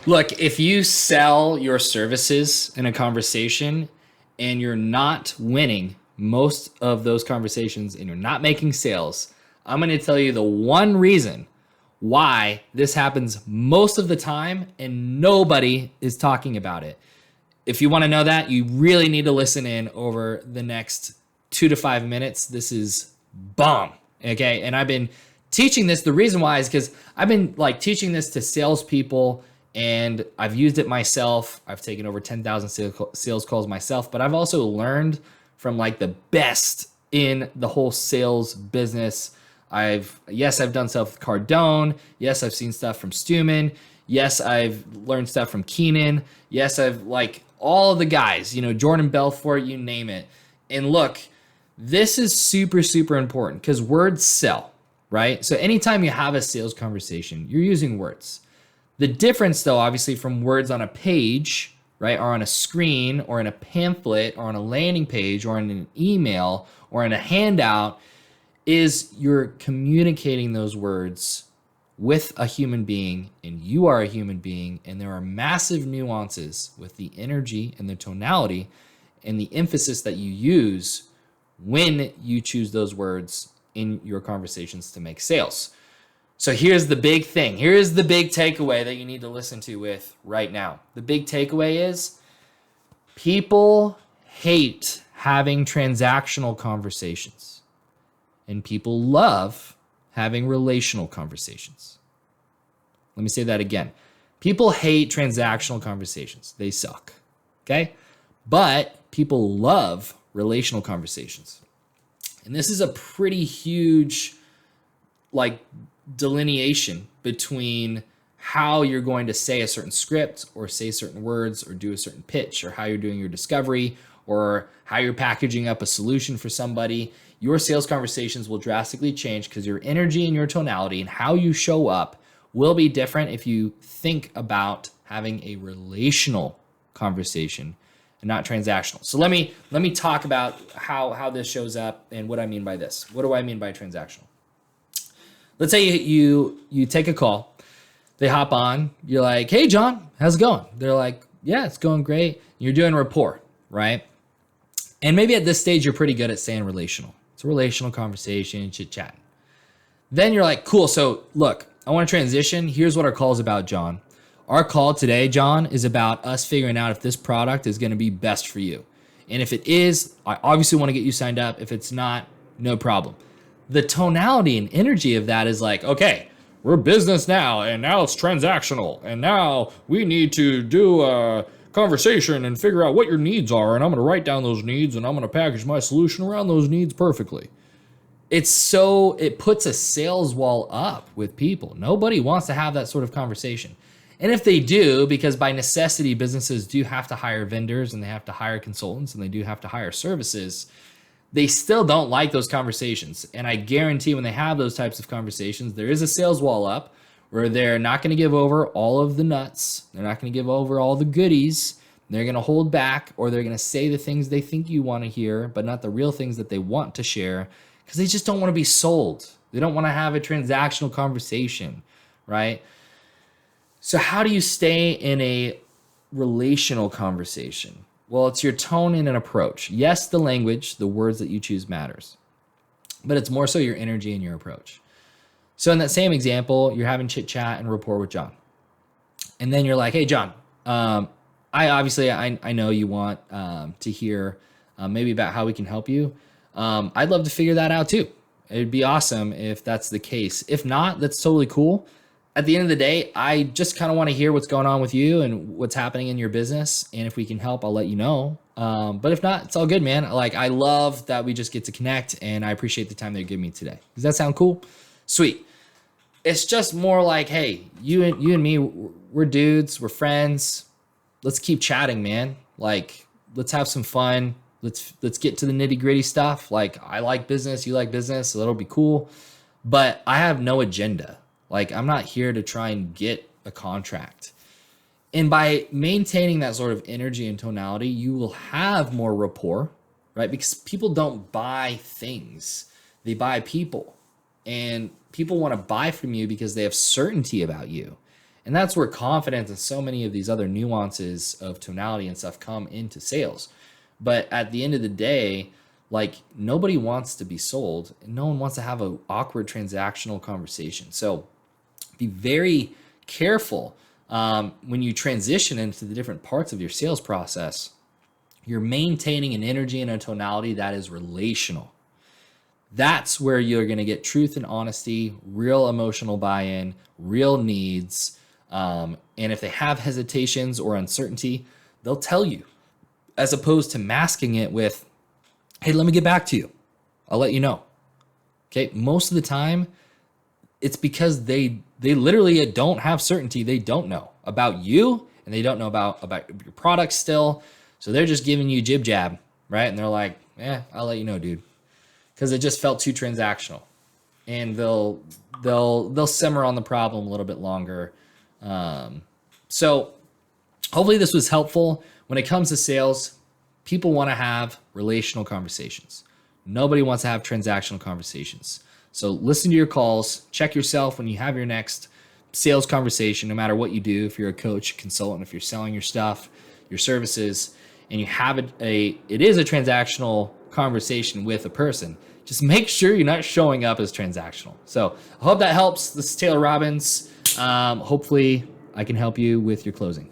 Look, if you sell your services in a conversation and you're not winning most of those conversations and you're not making sales, I'm going to tell you the one reason why this happens most of the time and nobody is talking about it. If you want to know that, you really need to listen in over the next 2 to 5 minutes. This is bomb. Okay. And I've been teaching this. The reason why is because I've been like teaching this to salespeople and I've used it myself. I've taken over 10,000 sales calls myself, but I've also learned from like the best in the whole sales business. I've done stuff with Cardone. Yes, I've seen stuff from Stuman. Yes, I've learned stuff from Keenan. Yes, I've like all of the guys, Jordan Belfort, you name it. And look, this is super, super important because words sell, right? So anytime you have a sales conversation, you're using words. The difference, though, obviously, from words on a page, right, or on a screen, or in a pamphlet, or on a landing page, or in an email, or in a handout, is you're communicating those words with a human being, and you are a human being, and there are massive nuances with the energy and the tonality and the emphasis that you use when you choose those words in your conversations to make sales. So here's the big thing. Here's the big takeaway that you need to listen to with right now. The big takeaway is people hate having transactional conversations, and people love having relational conversations. Let me say that again. People hate transactional conversations. They suck. Okay? But people love relational conversations. And this is a pretty huge delineation between how you're going to say a certain script or say certain words or do a certain pitch or how you're doing your discovery or how you're packaging up a solution for somebody. Your sales conversations will drastically change because your energy and your tonality and how you show up will be different if you think about having a relational conversation and not transactional. So let me talk about how this shows up and what I mean by this. What do I mean by transactional? Let's say you take a call, they hop on, you're like, hey, John, how's it going? They're like, yeah, it's going great. You're doing rapport, right? And maybe at this stage, you're pretty good at saying relational. It's a relational conversation, chit-chatting. Then you're like, cool, so look, I want to transition. Here's what our call is about, John. Our call today, John, is about us figuring out if this product is going to be best for you. And if it is, I obviously want to get you signed up. If it's not, no problem. The tonality and energy of that is like, okay, we're business now, and now it's transactional, and now we need to do a conversation and figure out what your needs are, and I'm going to write down those needs, and I'm going to package my solution around those needs perfectly. It puts a sales wall up with people. Nobody wants to have that sort of conversation. And if they do, because by necessity, businesses do have to hire vendors, and they have to hire consultants, and they do have to hire services, they still don't like those conversations. And I guarantee when they have those types of conversations, there is a sales wall up where they're not going to give over all of the nuts. They're not going to give over all the goodies. They're going to hold back, or they're going to say the things they think you want to hear, but not the real things that they want to share, because they just don't want to be sold. They don't want to have a transactional conversation, right? So how do you stay in a relational conversation? Well, it's your tone and an approach. Yes, the language, the words that you choose matters, but it's more so your energy and your approach. So in that same example, you're having chit chat and rapport with John. And then you're like, hey, John, I know you want to hear maybe about how we can help you. I'd love to figure that out too. It'd be awesome if that's the case. If not, that's totally cool. At the end of the day, I just kind of want to hear what's going on with you and what's happening in your business. And if we can help, I'll let you know. But if not, it's all good, man. Like, I love that we just get to connect, and I appreciate the time that you give me today. Does that sound cool? Sweet. It's just more like, hey, you and me, we're dudes, we're friends. Let's keep chatting, man. Like, let's have some fun. Let's get to the nitty gritty stuff. Like, I like business, you like business, so that'll be cool. But I have no agenda. Like, I'm not here to try and get a contract. And by maintaining that sort of energy and tonality, you will have more rapport, right? Because people don't buy things, they buy people. And people want to buy from you because they have certainty about you. And that's where confidence and so many of these other nuances of tonality and stuff come into sales. But at the end of the day, like, nobody wants to be sold, and no one wants to have an awkward transactional conversation. So be very careful when you transition into the different parts of your sales process. You're maintaining an energy and a tonality that is relational. That's where you're going to get truth and honesty, real emotional buy-in, real needs. And if they have hesitations or uncertainty, they'll tell you, as opposed to masking it with, hey, let me get back to you. I'll let you know. Okay. Most of the time, it's because they literally don't have certainty. They don't know about you, and they don't know about your product still. So they're just giving you jib jab, right? And they're like, I'll let you know, dude. Because it just felt too transactional. And they'll simmer on the problem a little bit longer. So hopefully this was helpful. When it comes to sales, people want to have relational conversations. Nobody wants to have transactional conversations. So listen to your calls, check yourself when you have your next sales conversation, no matter what you do, if you're a coach, consultant, if you're selling your stuff, your services, and you have it is a transactional conversation with a person. Just make sure you're not showing up as transactional. So I hope that helps. This is Taylor Robbins. Hopefully I can help you with your closing.